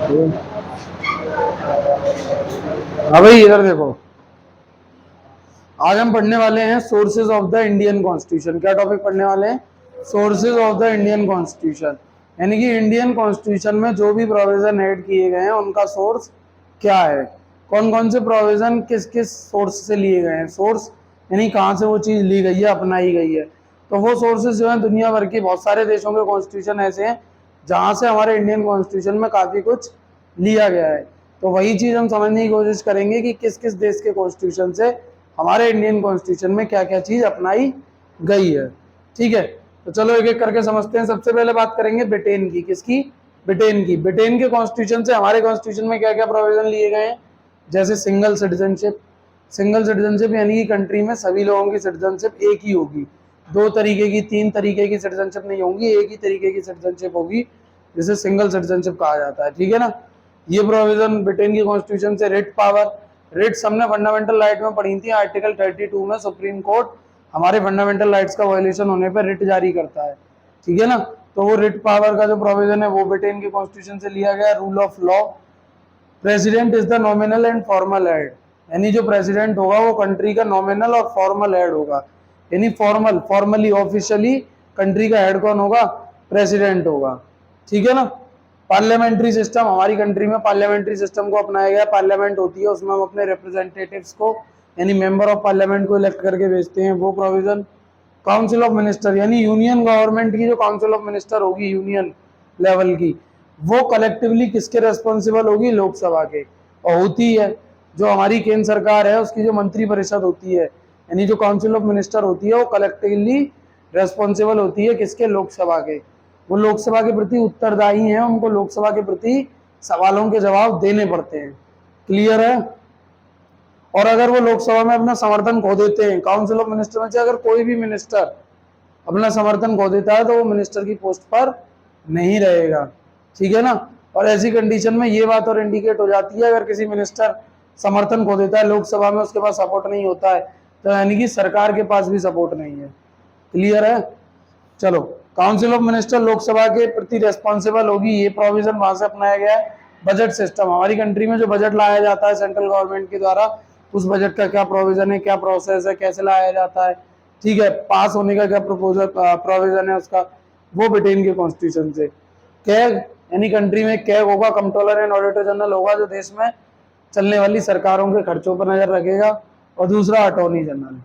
हाँ भाई, इधर देखो। आज हम पढ़ने वाले हैं sources of the Indian constitution. क्या टॉपिक पढ़ने वाले हैं? Sources of the Indian constitution. यानी कि इंडियन कॉन्स्टिट्यूशन में जो भी प्रोविजन ऐड किए गए हैं उनका सोर्स क्या है, कौन कौन से प्रोविजन किस किस सोर्स से लिए गए हैं। सोर्स यानी कहाँ से वो चीज़ ली गई है, अपनाई गई है। तो वो सोर्सेज जो है दुनिया भर की बहुत सारे देशों के कॉन्स्टिट्यूशन ऐसे हैं जहाँ से हमारे इंडियन कॉन्स्टिट्यूशन में काफ़ी कुछ लिया गया है। तो वही चीज़ हम समझने की कोशिश करेंगे कि किस किस देश के कॉन्स्टिट्यूशन से हमारे इंडियन कॉन्स्टिट्यूशन में क्या क्या चीज़ अपनाई गई है। ठीक है, तो चलो एक एक करके समझते हैं। सबसे पहले बात करेंगे ब्रिटेन की। किसकी? ब्रिटेन की। ब्रिटेन के कॉन्स्टिट्यूशन से हमारे कॉन्स्टिट्यूशन में क्या क्या प्रोविजन लिए गए हैं, जैसे सिंगल सिटीजनशिप। सिंगल सिटीजनशिप यानी कि कंट्री में सभी लोगों की सिटीजनशिप एक ही होगी, दो तरीके की, तीन तरीके की सिटीजनशिप नहीं होंगी, एक ही तरीके की सिटीजनशिप होगी, जिसे सिंगल सिटीजनशिप कहा जाता है। ठीक है ना। ये प्रोविजन ब्रिटेन की कॉन्स्टिट्यूशन से। Writ power. रिट्स हमने फंडामेंटल राइट में पढ़ी थी। आर्टिकल 32 में सुप्रीम कोर्ट हमारे फंडामेंटल राइट्स का वायलेशन होने पर रिट जारी करता है। ठीक है ना। तो वो रिट पावर का जो प्रोविजन है वो ब्रिटेन की कॉन्स्टिट्यूशन से लिया गया। Rule of law. President is the nominal and formal head. यानी जो प्रेसिडेंट होगा वो कंट्री का नॉमिनल और फॉर्मल हेड होगा। यानी फॉर्मली ऑफिशियली कंट्री का हेड कौन होगा? प्रेसिडेंट होगा। ठीक है ना। Parliamentary system. हमारी कंट्री में पार्लियामेंट्री सिस्टम को अपनाया गया। पार्लियामेंट होती है, उसमें हम अपने रिप्रेजेंटेटिव्स को यानी मेंबर ऑफ पार्लियामेंट को इलेक्ट करके भेजते हैं, वो प्रोविजन। काउंसिल ऑफ मिनिस्टर यानी यूनियन गवर्नमेंट की जो काउंसिल ऑफ मिनिस्टर होगी यूनियन लेवल की, वो कलेक्टिवली किसके रेस्पॉन्सिबल होगी? लोकसभा के। और होती है जो हमारी केंद्र सरकार है उसकी जो मंत्री परिषद होती है यानी जो काउंसिल ऑफ मिनिस्टर होती है वो कलेक्टिवली रेस्पॉन्सिबल होती है किसके? लोकसभा के। वो लोकसभा के प्रति उत्तरदायी हैं, उनको लोकसभा के प्रति सवालों के जवाब देने पड़ते हैं। क्लियर है। और अगर वो लोकसभा में अपना समर्थन खो देते हैं, काउंसिल ऑफ मिनिस्टर में से अगर कोई भी मिनिस्टर अपना समर्थन खो देता है तो वो मिनिस्टर की पोस्ट पर नहीं रहेगा। ठीक है ना। और ऐसी कंडीशन में ये बात और इंडिकेट हो जाती है, अगर किसी मिनिस्टर समर्थन खो देता है लोकसभा में, उसके पास सपोर्ट नहीं होता है, तो यानी कि सरकार के पास भी सपोर्ट नहीं है। क्लियर है। चलो, काउंसिल ऑफ मिनिस्टर लोकसभा के प्रति रेस्पॉन्सिबल होगी। ये प्रोविजन वहां से अपनाया गया है। Budget system. हमारी कंट्री में जो बजट लाया जाता है सेंट्रल गवर्नमेंट के द्वारा, उस बजट का क्या प्रोविजन है, क्या प्रोसेस है, कैसे लाया जाता है, ठीक है, पास होने का क्या प्रपोजल प्रोविजन है उसका, वो ब्रिटेन के कॉन्स्टिट्यूशन से। कैग यानी कंट्री में कैग होगा, कंट्रोलर एंड ऑडिटर जनरल होगा, जो देश में चलने वाली सरकारों के खर्चों पर नजर रखेगा। और दूसरा अटॉर्नी जनरल।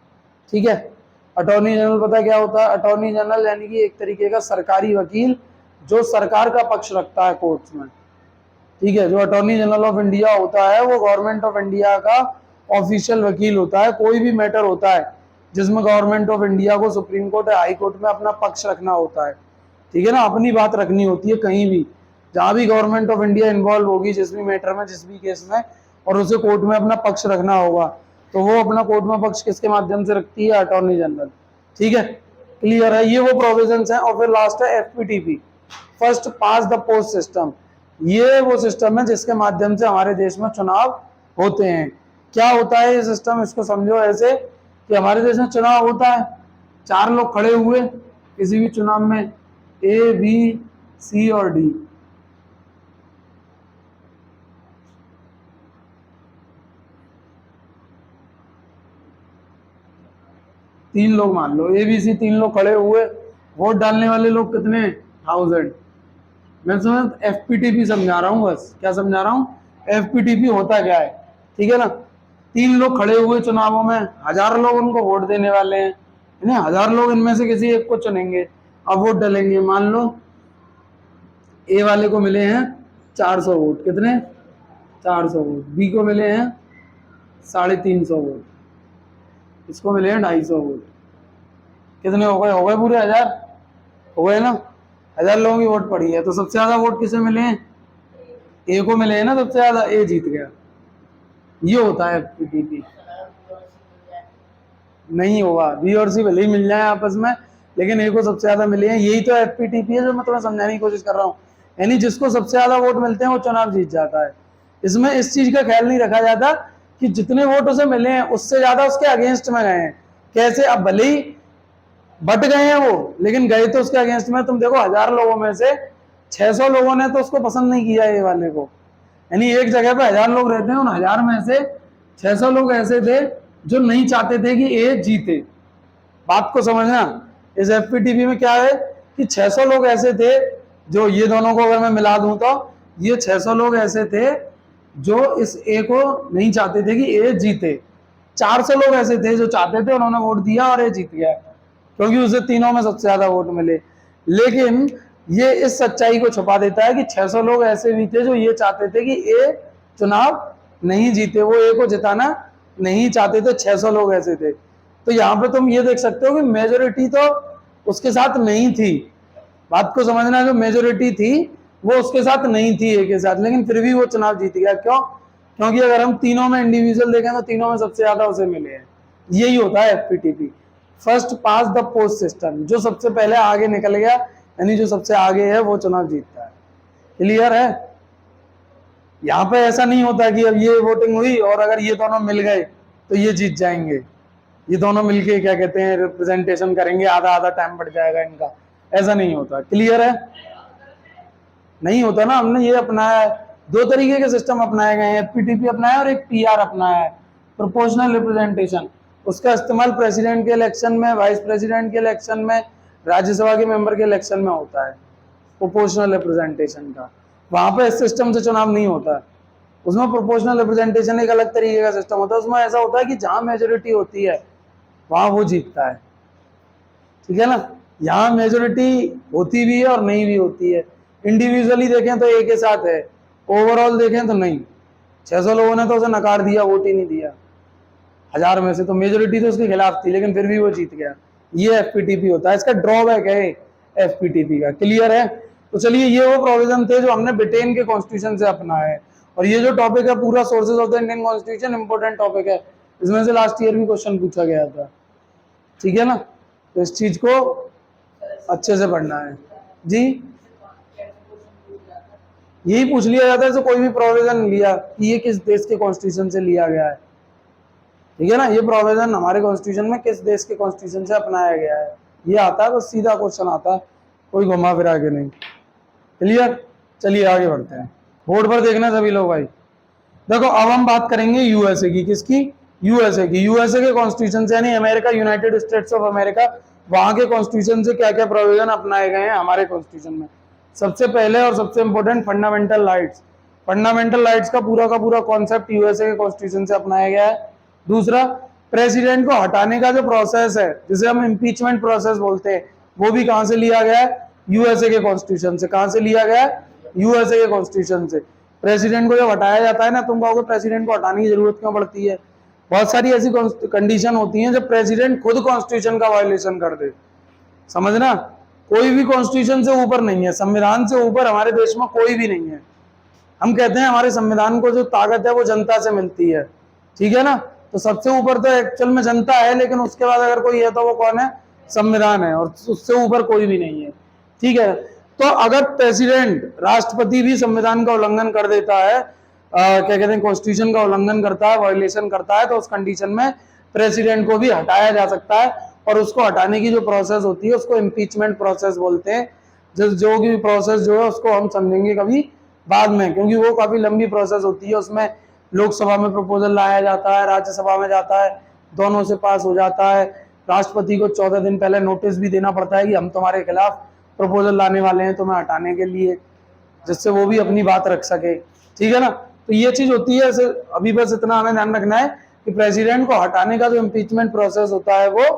ठीक है। अटॉर्नी जनरल पता क्या होता है? अटॉर्नी जनरल यानी कि एक तरीके का सरकारी वकील जो सरकार का पक्ष रखता है कोर्ट्स में। ठीक है। जो अटॉर्नी जनरल ऑफ इंडिया होता है वो गवर्नमेंट ऑफ इंडिया का ऑफिशियल वकील होता है। कोई भी मैटर होता है जिसमें गवर्नमेंट ऑफ इंडिया को सुप्रीम कोर्ट या हाई कोर्ट में अपना पक्ष रखना होता है, ठीक है ना, अपनी बात रखनी होती है, कहीं भी जहां भी गवर्नमेंट ऑफ इंडिया इन्वॉल्व होगी, जिस भी मैटर में, जिस भी केस में, और उसे कोर्ट में अपना पक्ष रखना होगा, तो वो अपना कोर्ट में पक्ष किसके माध्यम से रखती है? Attorney general. ठीक है। क्लियर है। ये वो प्रोविजंस हैं। और फिर लास्ट है FPTP, first pass the post system. ये वो सिस्टम है जिसके माध्यम से हमारे देश में चुनाव होते हैं। क्या होता है ये सिस्टम? इसको समझो ऐसे कि हमारे देश में चुनाव होता है, चार लोग खड़े हुए किसी भी चुनाव में, ए बी सी और डी। तीन लोग मान लो, ए बी सी तीन लोग खड़े हुए, वोट डालने वाले लोग कितने? 1000। मैं समझ एफपीटीपी समझा रहा हूँ, बस क्या समझा रहा हूँ, एफपीटीपी होता क्या है। ठीक है ना। तीन लोग खड़े हुए चुनावों में, 1000 लोग उनको वोट देने वाले हैं, है ना। 1000 लोग इनमें से किसी एक को चुनेंगे, अब वोट डालेंगे। मान लो ए वाले को मिले हैं 400 वोट। कितने? 400 वोट। बी को मिले हैं 350 वोट। इसको मिले हैं 250 वोट। कितने हो गए? हो गए पूरे 1000। हो गए ना। 1000 लोगों की वोट पड़ी है, तो सबसे ज्यादा वोट किसे मिले हैं? ए को मिले हैं ना सबसे ज्यादा, ए जीत गया। ये होता है एफपीटीपी। नहीं होगा, बी और सी भले ही मिल जाए आपस में, लेकिन ए को सबसे ज्यादा मिले हैं। यही तो एफपीटीपी है जो मैं तुम्हें समझाने की कोशिश कर रहा हूँ। यानी जिसको सबसे ज्यादा वोट मिलते हैं वो चुनाव जीत जाता है। इसमें इस चीज का ख्याल नहीं रखा जाता कि जितने वोट उसे मिले हैं उससे ज्यादा उसके अगेंस्ट में गए हैं। कैसे? अब भले ही बट गए हैं वो, लेकिन गए तो उसके अगेंस्ट में। तुम देखो 1000 लोगों में से 600 लोगों ने तो उसको पसंद नहीं किया ए वाले को, यानी एक जगह पे 1000 लोग रहते हैं, उन 1000 में से 600 लोग ऐसे थे जो नहीं चाहते थे कि ए जीते। बात को समझना, इस एफपीटीपी में क्या है कि 600 लोग ऐसे थे, जो ये दोनों को अगर मैं मिला दूं तो ये 600 लोग ऐसे थे जो इस ए को नहीं चाहते थे कि ए जीते। 400 लोग ऐसे थे जो चाहते थे, उन्होंने वोट दिया और ए जीत गया, क्योंकि उसे तीनों में सबसे ज्यादा वोट मिले। लेकिन ये इस सच्चाई को छुपा देता है कि 600 लोग ऐसे भी थे जो ये चाहते थे कि ए चुनाव नहीं जीते, वो ए को जिताना नहीं चाहते थे। 600 लोग ऐसे थे। तो यहाँ पे तुम ये देख सकते हो कि मेजोरिटी तो उसके साथ नहीं थी। बात को समझना, जो मेजोरिटी थी वो उसके साथ नहीं थी ए के साथ, लेकिन फिर भी वो चुनाव जीत गया। क्यों? क्योंकि अगर हम तीनों में इंडिविजुअल देखें तो तीनों में सबसे ज्यादा उसे मिले हैं। यही होता है FPTP, first pass the post system. जो सबसे पहले आगे निकल गया, यानी जो सबसे आगे है, वो चुनाव जीतता है। क्लियर है? यहाँ पे ऐसा नहीं होता कि अब ये वोटिंग हुई और अगर ये दोनों मिल गए तो ये जीत जाएंगे, ये दोनों मिलके क्या कहते हैं रिप्रेजेंटेशन करेंगे, आधा आधा टाइम बढ़ जाएगा इनका। ऐसा नहीं होता। क्लियर है? नहीं होता ना। हमने ये अपनाया है, दो तरीके के सिस्टम अपनाए गए हैं, एफपीटीपी अपनाया और एक पीआर अपनाया है, प्रोपोर्शनल रिप्रेजेंटेशन। उसका इस्तेमाल प्रेसिडेंट के इलेक्शन में, वाइस प्रेसिडेंट के इलेक्शन में, राज्यसभा के मेंबर के इलेक्शन में होता है, प्रोपोर्शनल रिप्रेजेंटेशन का। वहां पे इस सिस्टम से चुनाव नहीं होता। उसमें प्रोपोर्शनल रिप्रेजेंटेशन एक अलग तरीके का सिस्टम होता है। उसमें ऐसा होता है कि जहां मेजोरिटी होती है वहां वो जीतता है। ठीक है ना? यहाँ मेजोरिटी होती भी है और नहीं भी होती है। इंडिविजुअली देखें तो एक के साथ है, ओवरऑल देखें तो नहीं। 600 लोगों ने तो उसे नकार दिया, वोट ही नहीं दिया 1000 में से, तो मेजोरिटी तो उसके खिलाफ थी, लेकिन फिर भी वो जीत गया। ये एफपीटीपी होता है, इसका ड्रॉबैक है एफपीटीपी का। क्लियर है? तो चलिए, ये वो प्रोविजन थे जो हमने ब्रिटेन के कॉन्स्टिट्यूशन से अपनाए है। और ये जो टॉपिक है पूरा sources of the Indian constitution, important topic है, इसमें से लास्ट ईयर भी क्वेश्चन पूछा गया था। ठीक है ना? तो इस चीज को अच्छे से पढ़ना है जी। यही पूछ लिया जाता है, तो कोई भी प्रोविजन लिया कि ये किस देश के कॉन्स्टिट्यूशन से लिया गया है। ठीक है ना? ये प्रोविजन हमारे कॉन्स्टिट्यूशन में किस देश के कॉन्स्टिट्यूशन से अपनाया गया है, ये आता है। बस सीधा क्वेश्चन आता है, कोई घुमा फिरा के नहीं। क्लियर? चलिए आगे बढ़ते हैं। बोर्ड पर देखना सभी लोग भाई। देखो, अब हम बात करेंगे यूएसए की। किसकी? यूएसए की। यूएसए के कॉन्स्टिट्यूशन से, यानी America, United states of America, वहां के कॉन्स्टिट्यूशन से क्या क्या प्रोविजन अपनाए गए हैं हमारे कॉन्स्टिट्यूशन में। सबसे पहले और सबसे important, fundamental rights. Fundamental rights का पूरा कॉन्सेप्ट यूएसए के कॉन्स्टिट्यूशन से अपनाया गया है। दूसरा, प्रेसिडेंट को हटाने का जो प्रोसेस है, जिसे हम इम्पीचमेंट प्रोसेस बोलते हैं, वो भी कहां से लिया गया है? यूएसए के कॉन्स्टिट्यूशन से। कहां से लिया गया है? यूएसए के कॉन्स्टिट्यूशन से। प्रेसिडेंट को जब हटाया जाता है ना, तुम कहोगे प्रेसिडेंट को हटाने की जरूरत क्यों पड़ती है? बहुत सारी ऐसी कंडीशन होती हैं जब प्रेसिडेंट खुद कॉन्स्टिट्यूशन का वायलेशन कर दे। समझना, कोई भी कॉन्स्टिट्यूशन से ऊपर नहीं है, संविधान से ऊपर हमारे देश में कोई भी नहीं है। हम कहते हैं हमारे संविधान को जो ताकत है वो जनता से मिलती है। ठीक है ना? तो सबसे ऊपर तो एक्चुअल में जनता है, लेकिन उसके बाद अगर कोई है तो वो कौन है? संविधान है, और उससे ऊपर कोई भी नहीं है। ठीक है? तो अगर प्रेसिडेंट, राष्ट्रपति भी संविधान का उल्लंघन कर देता है, क्या कहते हैं, कॉन्स्टिट्यूशन का उल्लंघन करता है, वायलेशन करता है, तो उस कंडीशन में प्रेसिडेंट को भी हटाया जा सकता है। और उसको हटाने की जो प्रोसेस होती है उसको इम्पीचमेंट प्रोसेस बोलते हैं। जो भी प्रोसेस जो है उसको हम समझेंगे कभी बाद में, क्योंकि वो काफी लंबी प्रोसेस होती है। उसमें लोकसभा में प्रपोजल लाया जाता है, राज्यसभा में जाता है, दोनों से पास हो जाता है। राष्ट्रपति को 14 दिन पहले नोटिस भी देना पड़ता है कि हम तुम्हारे खिलाफ प्रपोजल लाने वाले हैं तुम्हें हटाने के लिए, जिससे वो भी अपनी बात रख सके। ठीक है ना? तो ये चीज होती है। अभी बस इतना हमें ध्यान रखना है कि प्रेसिडेंट को हटाने का जो इम्पीचमेंट प्रोसेस होता है वो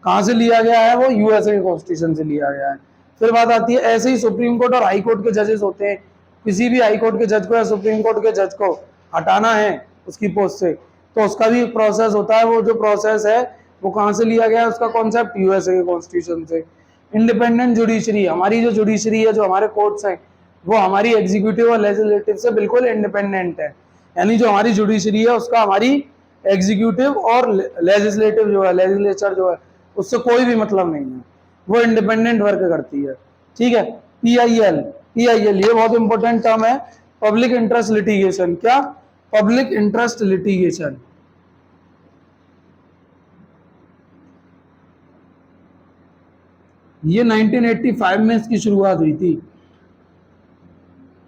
कहां से लिया गया है? वो यूएसए के कॉन्स्टिट्यूशन से लिया गया है। फिर बात आती है, ऐसे ही सुप्रीम कोर्ट और हाई कोर्ट के जजेस होते हैं। किसी भी हाई कोर्ट के जज को या सुप्रीम कोर्ट के जज को हटाना है उसकी पोस्ट से, तो उसका भी एक प्रोसेस होता है। वो जो प्रोसेस है वो कहां से लिया गया है? उसका कॉन्सेप्ट यूएसए के कॉन्स्टिट्यूशन से। इंडिपेंडेंट जुडिशरी, हमारी जो जुडिशरी है, जो हमारे कोर्ट्स हैं, वो हमारी एग्जीक्यूटिव और लेजिस्लेटिव से बिल्कुल इंडिपेंडेंट है। यानी जो हमारी जुडिशरी है उसका हमारी एग्जीक्यूटिव और लेजिस्लेटिव जो है, लेजिस्लेचर जो है, उससे कोई भी मतलब नहीं है। वो इंडिपेंडेंट वर्क करती है। ठीक है? पीआईएल, पीआईएल ये बहुत इंपॉर्टेंट टर्म है, पब्लिक इंटरेस्ट लिटिगेशन। क्या? Public interest litigation. ये 1985 में इसकी शुरुआत हुई थी।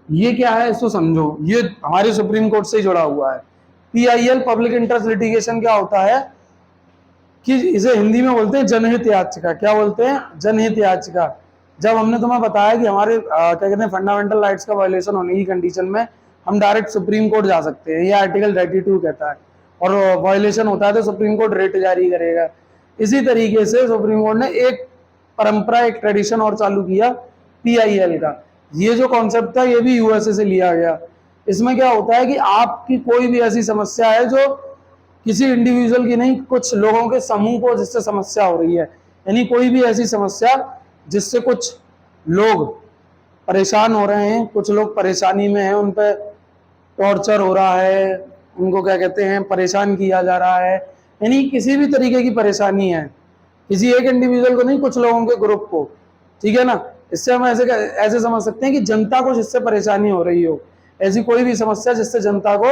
ये क्या है इसको समझो, ये हमारे सुप्रीम कोर्ट से ही जुड़ा हुआ है। PIL पब्लिक इंटरेस्ट लिटिगेशन क्या होता है कि इसे हिंदी में बोलते हैं जनहित याचिका। क्या बोलते हैं? जनहित याचिका। जब हमने तुम्हें बताया कि हमारे क्या कहते हैं फंडामेंटल राइट्स का वायलेशन होने की कंडीशन में हम डायरेक्ट सुप्रीम कोर्ट जा सकते हैं, ये आर्टिकल 32 कहता है, और वायलेशन होता है तो सुप्रीम कोर्ट रेट जारी करेगा। इसी तरीके से सुप्रीम कोर्ट ने एक परंपरा, एक ट्रेडिशन और चालू किया PIL का। ये जो कॉन्सेप्ट था ये भी USA से लिया गया। इसमें क्या होता है कि आपकी कोई भी ऐसी समस्या है जो किसी इंडिविजुअल की नहीं, कुछ लोगों के समूह को जिससे समस्या हो रही है, यानी कोई भी ऐसी समस्या जिससे कुछ लोग परेशान हो रहे हैं, कुछ लोग परेशानी में हैं, उन पर टॉर्चर हो रहा है, उनको क्या कहते हैं परेशान किया जा रहा है, यानी किसी भी तरीके की परेशानी है, किसी एक इंडिविजुअल को नहीं, कुछ लोगों के ग्रुप को, ठीक है ना। इससे हम ऐसे समझ सकते हैं कि जनता को जिससे परेशानी हो रही हो, ऐसी कोई भी समस्या जिससे जनता को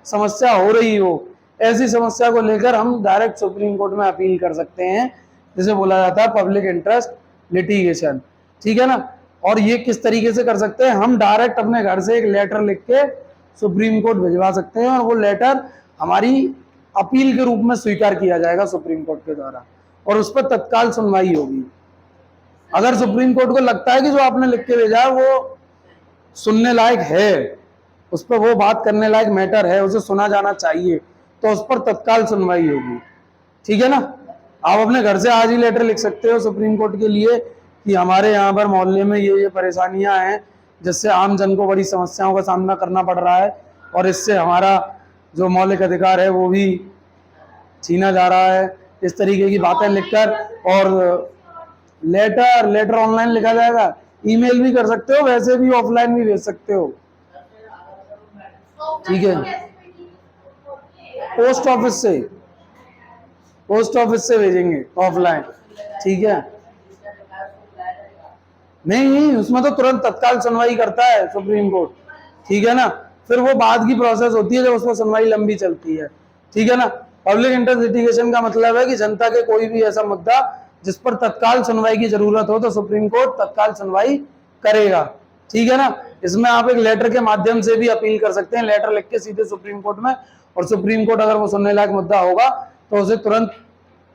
समस्या हो रही हो, ऐसी समस्या को लेकर हम डायरेक्ट सुप्रीम कोर्ट में अपील कर सकते हैं, जिसे बोला जाता है पब्लिक इंटरेस्ट लिटिगेशन, ठीक है ना। और ये किस तरीके से कर सकते हैं? हम डायरेक्ट अपने घर से एक लेटर लिख के सुप्रीम कोर्ट भिजवा सकते हैं और वो लेटर हमारी अपील के रूप में स्वीकार किया जाएगा सुप्रीम कोर्ट के द्वारा, और उस पर तत्काल सुनवाई होगी। अगर सुप्रीम कोर्ट को लगता है कि जो आपने लिख के भेजा है वो सुनने लायक है, उस पर वो बात करने लायक मैटर है, उसे सुना जाना चाहिए, तो उस पर तत्काल सुनवाई होगी, ठीक है ना। आप अपने घर से आज ही लेटर लिख सकते हो सुप्रीम कोर्ट के लिए कि हमारे यहाँ पर मोहल्ले में ये परेशानियां हैं जिससे आम जन को बड़ी समस्याओं का सामना करना पड़ रहा है, और इससे हमारा जो मौलिक अधिकार है वो भी छीना जा रहा है। इस तरीके की बातें लिखकर, और लेटर ऑनलाइन लिखा जाएगा, ईमेल भी कर सकते हो, वैसे भी ऑफलाइन भी भेज सकते हो, ठीक है। पोस्ट ऑफिस से भेजेंगे ऑफलाइन, ठीक है। नहीं, उसमें तो तुरंत तत्काल सुनवाई करता है सुप्रीम कोर्ट, ठीक है ना। फिर वो बाद की प्रोसेस होती है जब उसमें सुनवाई लंबी चलती है, ठीक है ना। पब्लिक इंटरेस्ट लिटिगेशन का मतलब है कि जनता के कोई भी ऐसा मुद्दा जिस पर तत्काल सुनवाई की जरूरत हो तो सुप्रीम कोर्ट तत्काल सुनवाई करेगा, ठीक है ना। इसमें आप एक लेटर के माध्यम से भी अपील कर सकते हैं, लेटर लिख के सीधे सुप्रीम कोर्ट में, और सुप्रीम कोर्ट अगर वो सुनने लायक मुद्दा होगा तो उसे तुरंत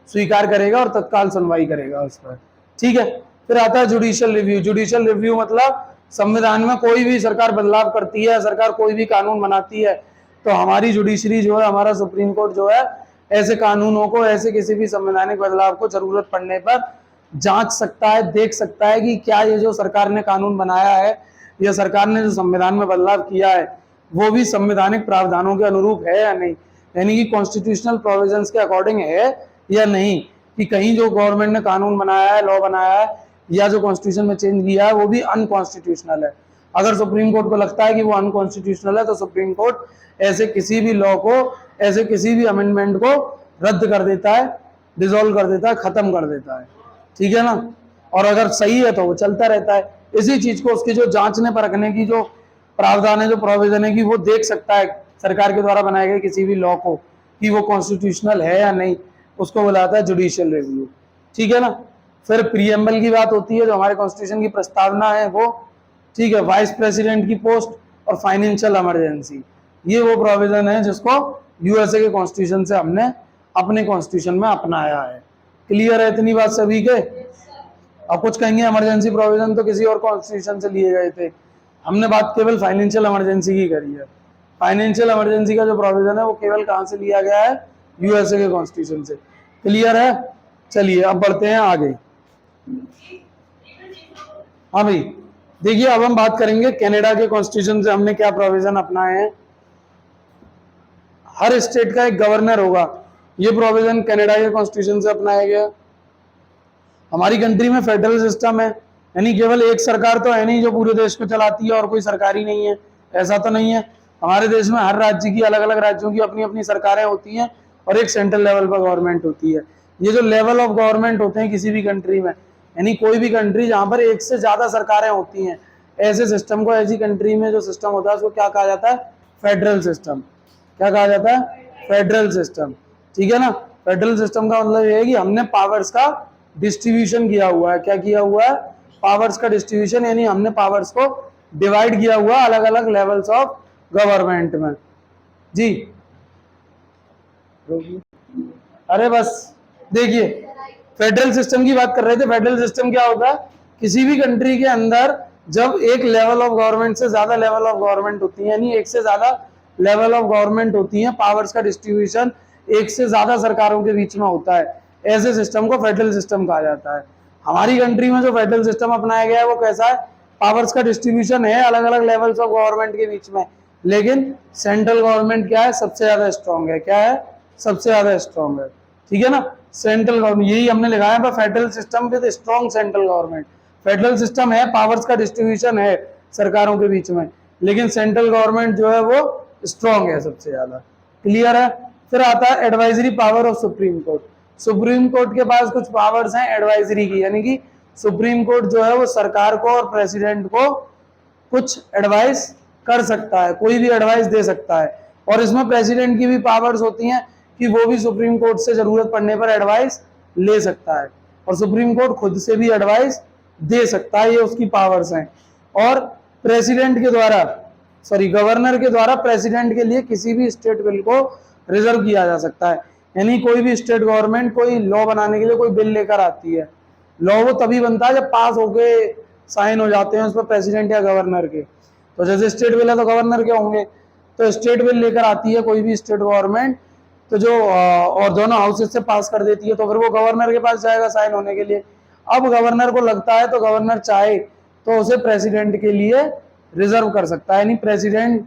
स्वीकार करेगा और तत्काल सुनवाई करेगा उस पर, ठीक है। फिर आता है जुडिशियल रिव्यू। जुडिशियल रिव्यू मतलब संविधान में कोई भी सरकार बदलाव करती है, सरकार कोई भी कानून बनाती है, तो हमारी जुडिशरी जो है, हमारा सुप्रीम कोर्ट जो है, ऐसे कानूनों को, ऐसे किसी भी संवैधानिक बदलाव को जरूरत पड़ने पर जांच सकता है, देख सकता है कि क्या ये जो सरकार ने कानून बनाया है या सरकार ने जो संविधान में बदलाव किया है वो भी संवैधानिक प्रावधानों के अनुरूप है या नहीं, यानी कि कॉन्स्टिट्यूशनल प्रोविजंस के अकॉर्डिंग है या नहीं, कि कहीं जो गवर्नमेंट ने कानून बनाया है, लॉ बनाया है, या जो कॉन्स्टिट्यूशन में चेंज किया है वो भी अनकॉन्स्टिट्यूशनल है। अगर सुप्रीम कोर्ट को लगता है कि वो अनकॉन्स्टिट्यूशनल है तो सुप्रीम कोर्ट ऐसे किसी भी लॉ को, ऐसे किसी भी अमेंडमेंट को रद्द कर देता है, डिसॉल्व कर देता है, खत्म कर देता है, ठीक है ना। और अगर सही है तो वो चलता रहता है। इसी चीज को उसकी जो जांचने परखने की जो प्रावधान है, जो प्रोविजन है, कि वो देख सकता है सरकार के द्वारा बनाए गए किसी भी लॉ को कि वो कॉन्स्टिट्यूशनल है या नहीं, उसको बुलाता है जुडिशियल रिव्यू, ठीक है ना। फिर प्रीएम्बल की बात होती है, जो हमारे कॉन्स्टिट्यूशन की प्रस्तावना है वो, ठीक है। वाइस प्रेसिडेंट की पोस्ट और फाइनेंशियल इमरजेंसी, ये वो प्रोविजन है जिसको यूएसए के कॉन्स्टिट्यूशन से हमने अपने कॉन्स्टिट्यूशन में अपनाया है। क्लियर है इतनी बात सभी के? अब कुछ कहेंगे इमरजेंसी प्रोविजन तो किसी और कॉन्स्टिट्यूशन से लिए गए थे, हमने बात केवल फाइनेंशियल इमरजेंसी की करी है। फाइनेंशियल इमरजेंसी का जो प्रोविजन है वो केवल कहां से लिया गया है? यूएसए के कॉन्स्टिट्यूशन से। क्लियर है? चलिए अब बढ़ते हैं आगे। हाँ भाई देखिए, अब हम बात करेंगे कनाडा के कॉन्स्टिट्यूशन से हमने क्या प्रोविजन अपनाए हैं। हर स्टेट का एक गवर्नर होगा, ये प्रोविजन कनाडा के कॉन्स्टिट्यूशन से अपनाया गया। हमारी कंट्री में फेडरल सिस्टम है, यानी केवल एक सरकार तो है नहीं जो पूरे देश को चलाती है और कोई सरकार ही नहीं है, ऐसा तो नहीं है। हमारे देश में हर राज्य की, अलग अलग राज्यों की अपनी अपनी सरकारें होती हैं और एक सेंट्रल लेवल पर गवर्नमेंट होती है। ये जो लेवल ऑफ गवर्नमेंट होते हैं किसी भी कंट्री में, यानी कोई भी कंट्री जहां पर एक से ज्यादा सरकारें होती हैं, ऐसे सिस्टम को, ऐसी कंट्री में जो सिस्टम होता है उसको क्या कहा जाता है? Federal system. क्या कहा जाता है? फेडरल सिस्टम, ठीक है ना। फेडरल सिस्टम का मतलब ये है कि हमने पावर्स का डिस्ट्रीब्यूशन किया हुआ है। क्या किया हुआ है? पावर्स का डिस्ट्रीब्यूशन, यानी हमने पावर्स को डिवाइड किया हुआ अलग अलग लेवल्स ऑफ गवर्नमेंट में। जी अरे बस देखिए, फेडरल सिस्टम की बात कर रहे थे। फेडरल सिस्टम क्या होता है, किसी भी कंट्री के अंदर जब एक लेवल ऑफ गवर्नमेंट से ज्यादा लेवल ऑफ गवर्नमेंट होती है, यानी एक से ज्यादा लेवल ऑफ गवर्नमेंट होती है, पावर्स का डिस्ट्रीब्यूशन एक से ज्यादा सरकारों के बीच में होता है, ऐसे सिस्टम को फेडरल सिस्टम कहा जाता है। हमारी कंट्री में जो फेडरल सिस्टम अपनाया गया है वो कैसा है, पावर्स का डिस्ट्रीब्यूशन है अलग अलग लेवल्स ऑफ गवर्नमेंट के बीच में, लेकिन सेंट्रल गवर्नमेंट क्या है, सबसे ज्यादा स्ट्रांग है। क्या है, सबसे ज्यादा स्ट्रांग है। ठीक है ना, सेंट्रल गवर्नमेंट, यही हमने लिखा है federal system with strong central government. Federal system है, पावर्स का डिस्ट्रीब्यूशन है सरकारों के बीच में, लेकिन सेंट्रल गवर्नमेंट जो है वो स्ट्रांग है सबसे ज्यादा। क्लियर है। फिर आता है advisory power of supreme court. Supreme court के पास कुछ पावर्स हैं एडवाइजरी की, यानी कि सुप्रीम कोर्ट जो है वो सरकार को और प्रेसिडेंट को कुछ एडवाइस कर सकता है, कोई भी एडवाइस दे सकता है। और इसमें प्रेसिडेंट की भी पावर्स होती हैं कि वो भी सुप्रीम कोर्ट से जरूरत पड़ने पर एडवाइस ले सकता है, और सुप्रीम कोर्ट खुद से भी एडवाइस दे सकता है, ये उसकी पावर्स हैं। और प्रेसिडेंट के द्वारा, सॉरी गवर्नर के द्वारा प्रेसिडेंट के लिए किसी भी स्टेट बिल को रिजर्व किया जा सकता है। यानी कोई भी स्टेट गवर्नमेंट कोई लॉ बनाने के लिए कोई बिल लेकर आती है, लॉ वो तभी बनता है जब पास होके साइन हो जाते हैं उस पर प्रेसिडेंट या गवर्नर के। तो जैसे स्टेट बिल है तो गवर्नर के होंगे, तो स्टेट बिल लेकर आती है कोई भी स्टेट गवर्नमेंट, तो जो और दोनों हाउसेस से पास कर देती है, तो फिर वो गवर्नर के पास जाएगा साइन होने के लिए। अब गवर्नर को लगता है तो गवर्नर चाहे तो उसे प्रेसिडेंट के लिए रिजर्व कर सकता है, यानी प्रेसिडेंट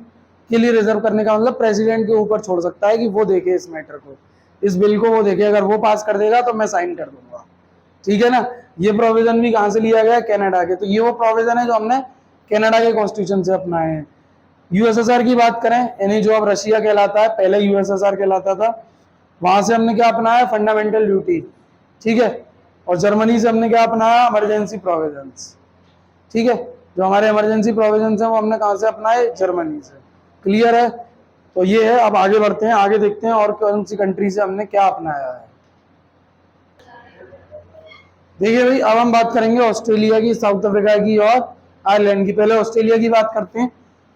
के लिए रिजर्व करने का मतलब प्रेसिडेंट के ऊपर छोड़ सकता है कि वो देखे इस मैटर को, इस बिल को वो देखे, अगर वो पास कर देगा तो मैं साइन कर दूंगा। ठीक है ना। ये प्रोविजन भी कहां से लिया गया है, कनाडा के। तो ये वो प्रोविजन है जो हमने कनाडा के कॉन्स्टिट्यूशन से अपनाए हैं। यूएसएसआर की बात करें, यानी जो अब रशिया कहलाता है, पहले यूएसएसआर कहलाता था, वहां से हमने क्या अपनाया, फंडामेंटल ड्यूटी। ठीक है। और जर्मनी से हमने क्या अपनाया, इमरजेंसी प्रोविजंस। ठीक है, जो हमारे इमरजेंसी प्रोविजंस हैं वो हमने कहां से अपनाए, जर्मनी से। क्लियर है। तो ये है। अब आगे बढ़ते हैं, आगे देखते हैं और कौन सी कंट्री से हमने क्या अपनाया है। देखिए भाई, अब हम बात करेंगे ऑस्ट्रेलिया की, साउथ अफ्रीका की और आयरलैंड की। पहले ऑस्ट्रेलिया की बात करते हैं।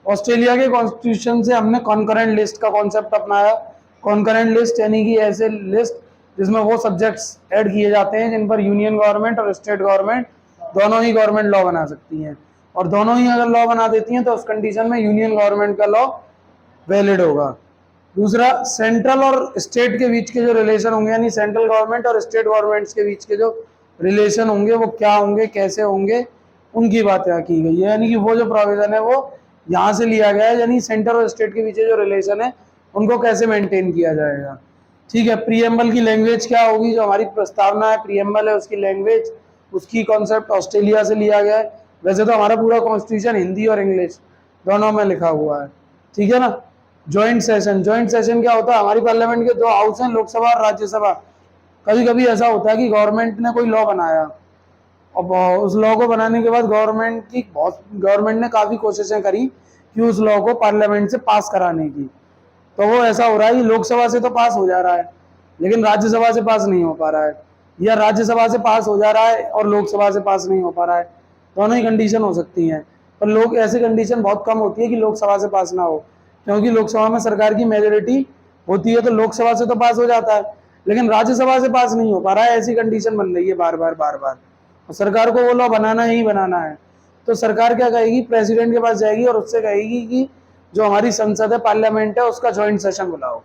ऑस्ट्रेलिया के कॉन्स्टिट्यूशन से हमने कॉन्करेंट लिस्ट का कॉन्सेप्ट अपनाया। कॉन्करेंट लिस्ट यानी कि ऐसे लिस्ट जिसमें वो सब्जेक्ट्स ऐड किए जाते हैं जिन पर यूनियन गवर्नमेंट और स्टेट गवर्नमेंट दोनों ही गवर्नमेंट लॉ बना सकती हैं, और दोनों ही अगर लॉ बना देती हैं तो उस कंडीशन में यूनियन गवर्नमेंट का लॉ वैलिड होगा। दूसरा, सेंट्रल और स्टेट के बीच के जो रिलेशन होंगे, यानी सेंट्रल गवर्नमेंट और स्टेट गवर्नमेंट्स के बीच के जो रिलेशन होंगे वो क्या होंगे, कैसे होंगे, उनकी बात यहाँ की गई है। यानी कि वो जो प्रोविजन है वो यहाँ से लिया गया है, यानी सेंटर और स्टेट के बीच जो रिलेशन है उनको कैसे मेंटेन किया जाएगा। ठीक है। प्रीएम्बल की लैंग्वेज क्या होगी, जो हमारी प्रस्तावना है प्रीएम्बल है उसकी लैंग्वेज, उसकी कॉन्सेप्ट ऑस्ट्रेलिया से लिया गया है। वैसे तो हमारा पूरा कॉन्स्टिट्यूशन हिंदी और इंग्लिश दोनों में लिखा हुआ है। ठीक है ना। ज्वाइंट सेशन, ज्वाइंट सेशन क्या होता है, हमारी पार्लियामेंट के दो हाउस हैं, लोकसभा और राज्यसभा। कभी कभी ऐसा होता है कि गवर्नमेंट ने कोई लॉ बनाया, और उस लॉ को बनाने के बाद गवर्नमेंट ने काफी कोशिशें करी कि उस लॉ को पार्लियामेंट से पास कराने की। तो वो ऐसा हो रहा है कि लोकसभा से तो पास हो जा रहा है लेकिन राज्यसभा से पास नहीं हो पा रहा है, या राज्यसभा से पास हो जा रहा है और लोकसभा से पास नहीं हो पा रहा है। दोनों ही कंडीशन हो सकती हैं, पर लोग ऐसी कंडीशन बहुत कम होती है कि लोकसभा से पास ना हो, क्योंकि लोकसभा में सरकार की मेजोरिटी होती है तो लोकसभा से तो पास हो जाता है, लेकिन राज्यसभा से पास नहीं हो पा रहा है। ऐसी कंडीशन बन रही है बार बार और सरकार को वो लॉ बनाना ही बनाना है। तो सरकार क्या कहेगी, प्रेसिडेंट के पास जाएगी और उससे कहेगी कि जो हमारी संसद है, पार्लियामेंट है, उसका ज्वाइंट सेशन बुलाओ।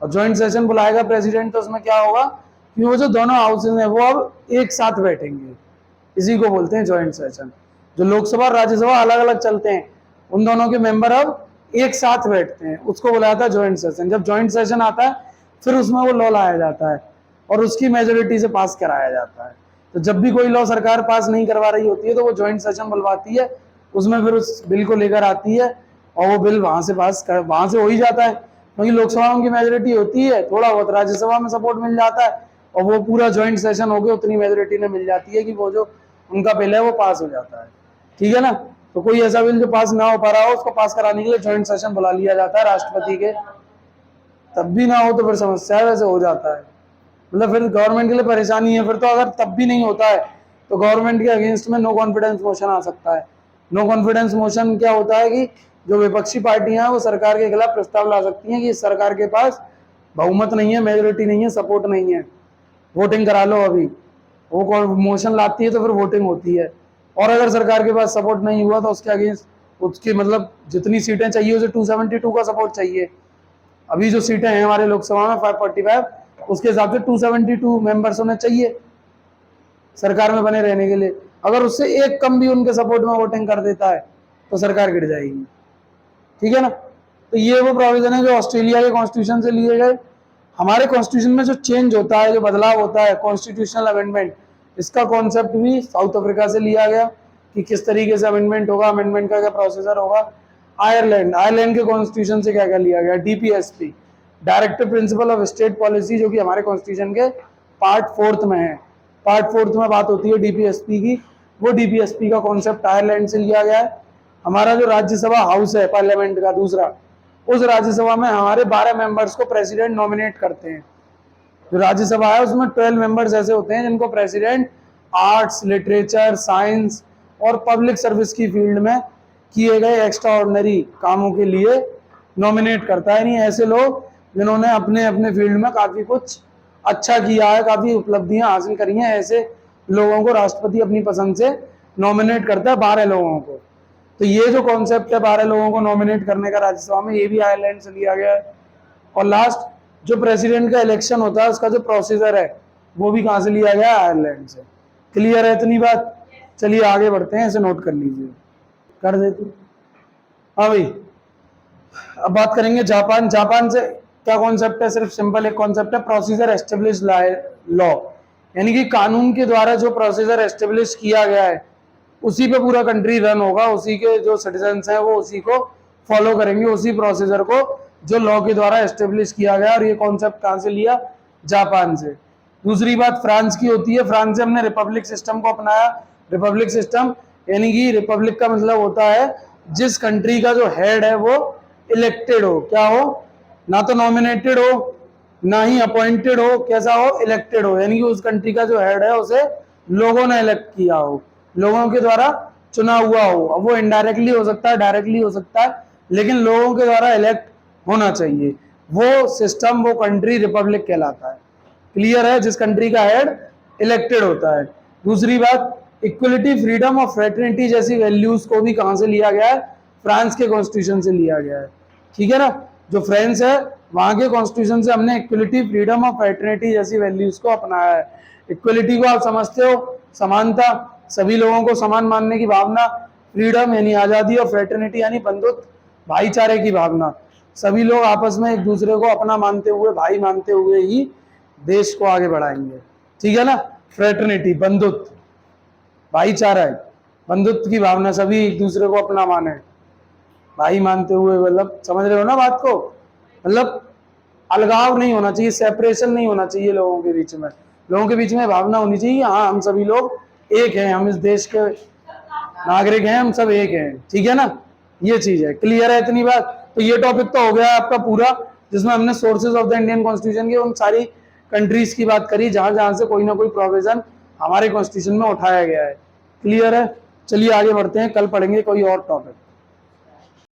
और ज्वाइंट सेशन बुलाएगा प्रेसिडेंट, तो उसमें क्या होगा कि वो जो दोनों हाउसेज हैं वो अब एक साथ बैठेंगे, इसी को बोलते हैं ज्वाइंट सेशन। जो लोकसभा और राज्यसभा अलग अलग चलते हैं, उन दोनों के मेंबर अब एक साथ बैठते हैं, उसको बुलाया था ज्वाइंट सेशन। जब ज्वाइंट सेशन आता है फिर उसमें वो लॉ लाया जाता है और उसकी मेजोरिटी से पास कराया जाता है। तो जब भी कोई लॉ सरकार पास नहीं करवा रही होती है तो वो ज्वाइंट सेशन बुलवाती है, उसमें फिर उस बिल को लेकर आती है और वो बिल वहां से हो ही जाता है, क्योंकि लोकसभा में की मेजोरिटी होती है, थोड़ा बहुत राज्यसभा में सपोर्ट मिल जाता है और वो पूरा ज्वाइंट सेशन हो गया, उतनी मेजोरिटी ने मिल जाती है कि वो जो उनका बिल है वो पास हो जाता है। ठीक है ना। तो कोई ऐसा बिल जो पास ना हो पा रहा हो उसको पास कराने के लिए ज्वाइंट सेशन बुला लिया जाता है राष्ट्रपति के, तब भी ना हो तो फिर समस्या है, वैसे हो जाता है, मतलब फिर गवर्नमेंट के लिए परेशानी है। फिर तो अगर तब भी नहीं होता है तो गवर्नमेंट के अगेंस्ट में नो कॉन्फिडेंस मोशन आ सकता है, नो कॉन्फिडेंस मोशन क्या होता है कि जो विपक्षी पार्टियां हैं वो सरकार के खिलाफ प्रस्ताव ला सकती हैं कि इस सरकार के पास बहुमत नहीं है, मेजोरिटी नहीं है, सपोर्ट नहीं है, वोटिंग करा लो अभी। वो मोशन लाती है तो फिर वोटिंग होती है, और अगर सरकार के पास सपोर्ट नहीं हुआ तो उसके अगेंस्ट उसकी मतलब जितनी सीटें चाहिए उसे 272 का सपोर्ट चाहिए। अभी जो सीटें हैं हमारे लोकसभा में 545, उसके हिसाब से 272 मेंबर्स होने चाहिए सरकार में बने रहने के लिए। अगर उससे एक कम भी उनके सपोर्ट में वोटिंग कर देता है तो सरकार गिर जाएगी, ठीक है ना। तो ये वो प्रोविजन है जो ऑस्ट्रेलिया के कॉन्स्टिट्यूशन से लिए गए। हमारे कॉन्स्टिट्यूशन में जो चेंज होता है, जो बदलाव होता है, कॉन्स्टिट्यूशनल अमेंडमेंट, इसका कॉन्सेप्ट भी साउथ अफ्रीका से लिया गया कि किस तरीके से अमेंडमेंट होगा, अमेंडमेंट का क्या प्रोसीजर होगा। आयरलैंड के कॉन्स्टिट्यूशन से क्या क्या लिया गया, DPSP, directive principle of state policy, जो कि हमारे कॉन्स्टिट्यूशन के पार्ट 4 में है। पार्ट 4 में बात होती है डीपीएसपी की, वो डीपीएसपी का कॉन्सेप्ट आयरलैंड से लिया गया है। हमारा जो राज्यसभा हाउस है पार्लियामेंट का दूसरा, उस राज्यसभा में हमारे 12 मेंबर्स को प्रेसिडेंट नॉमिनेट करते हैं। जो राज्यसभा है उसमें 12 मेंबर्स ऐसे होते हैं जिनको प्रेसिडेंट आर्ट्स, लिटरेचर, साइंस और पब्लिक सर्विस की फील्ड में किए गए एक्स्ट्रा ऑर्डिनरी कामों के लिए नॉमिनेट करता है। नहीं, ऐसे लोग जिन्होंने अपने अपने फील्ड में काफी कुछ अच्छा किया है, काफी उपलब्धियां हासिल करी हैं, ऐसे लोगों को राष्ट्रपति अपनी पसंद से नॉमिनेट करता है, 12 लोगों को। तो ये जो कॉन्सेप्ट है 12 लोगों को नॉमिनेट करने का राज्यसभा में, ये भी आयरलैंड से लिया गया है। और लास्ट जो प्रेसिडेंट का इलेक्शन होता है उसका जो प्रोसीजर है वो भी कहां से लिया गया है, आयरलैंड से। क्लियर है इतनी बात? चलिए आगे बढ़ते हैं, इसे नोट कर लीजिए, कर देते। हाँ भाई, अब बात करेंगे जापान। जापान से क्या कॉन्सेप्ट है, सिर्फ सिंपल एक कॉन्सेप्ट है, प्रोसीजर एस्टेब्लिश लॉ, यानी कि कानून के द्वारा जो प्रोसीजर एस्टेब्लिश किया गया है उसी पे पूरा कंट्री रन होगा, उसी के जो सिटीजन्स हैं वो उसी को फॉलो करेंगे, उसी प्रोसीजर को जो लॉ के द्वारा एस्टेब्लिश किया गया। और ये कॉन्सेप्ट कहां से लिया, जापान से। दूसरी बात फ्रांस की होती है, फ्रांस से हमने रिपब्लिक सिस्टम को अपनाया। रिपब्लिक सिस्टम यानी कि रिपब्लिक का मतलब होता है जिस कंट्री का जो हेड है वो इलेक्टेड हो, क्या हो, ना तो नॉमिनेटेड हो ना ही अपॉइंटेड हो, कैसा हो, इलेक्टेड हो, यानी कि उस कंट्री का जो हेड है उसे लोगों ने इलेक्ट किया हो, लोगों के द्वारा चुना हुआ हो। अब वो इनडायरेक्टली हो सकता है, डायरेक्टली हो सकता है, लेकिन लोगों के द्वारा इलेक्ट होना चाहिए। वो सिस्टम, वो कंट्री रिपब्लिक कहलाता है। क्लियर है, जिस कंट्री का हेड इलेक्टेड होता है। दूसरी बात, इक्वलिटी, फ्रीडम और फ्रेटर्निटी जैसी वैल्यूज को भी कहां से लिया गया है, फ्रांस के कॉन्स्टिट्यूशन से लिया गया है, ठीक है ना। जो फ्रांस है वहां के कॉन्स्टिट्यूशन से हमने इक्वलिटी, फ्रीडम और फ्रेटर्निटी जैसी वैल्यूज को अपनाया है। इक्वलिटी को आप समझते हो, समानता, सभी लोगों को समान मानने की भावना, फ्रीडम यानी आजादी, और फ्रेटर्निटी यानी बंधुत्व, भाईचारे की भावना। सभी लोग आपस में एक दूसरे को अपना मानते हुए, भाई मानते हुए ही देश को आगे बढ़ाएंगे, ठीक है ना। फ्रेटर्निटी, बंधुत्व, भाईचारा है, बंधुत्व की भावना, सभी एक दूसरे को अपना माने, भाई मानते हुए, मतलब समझ रहे हो ना बात को। मतलब अलगाव नहीं होना चाहिए, सेपरेशन नहीं होना चाहिए लोगों के बीच में। लोगों के बीच में भावना होनी चाहिए, हाँ हम सभी लोग एक हैं, हम इस देश के नागरिक हैं, हम सब एक हैं, ठीक है ना। ये चीज है, क्लियर है इतनी बात। तो ये टॉपिक तो हो गया आपका पूरा, जिसमें हमने sources of the Indian constitution के उन सारी कंट्रीज की बात करी जहां जहां से कोई ना कोई प्रोविजन हमारे कॉन्स्टिट्यूशन में उठाया गया है। क्लियर है, चलिए आगे बढ़ते हैं, कल पढ़ेंगे कोई और टॉपिक।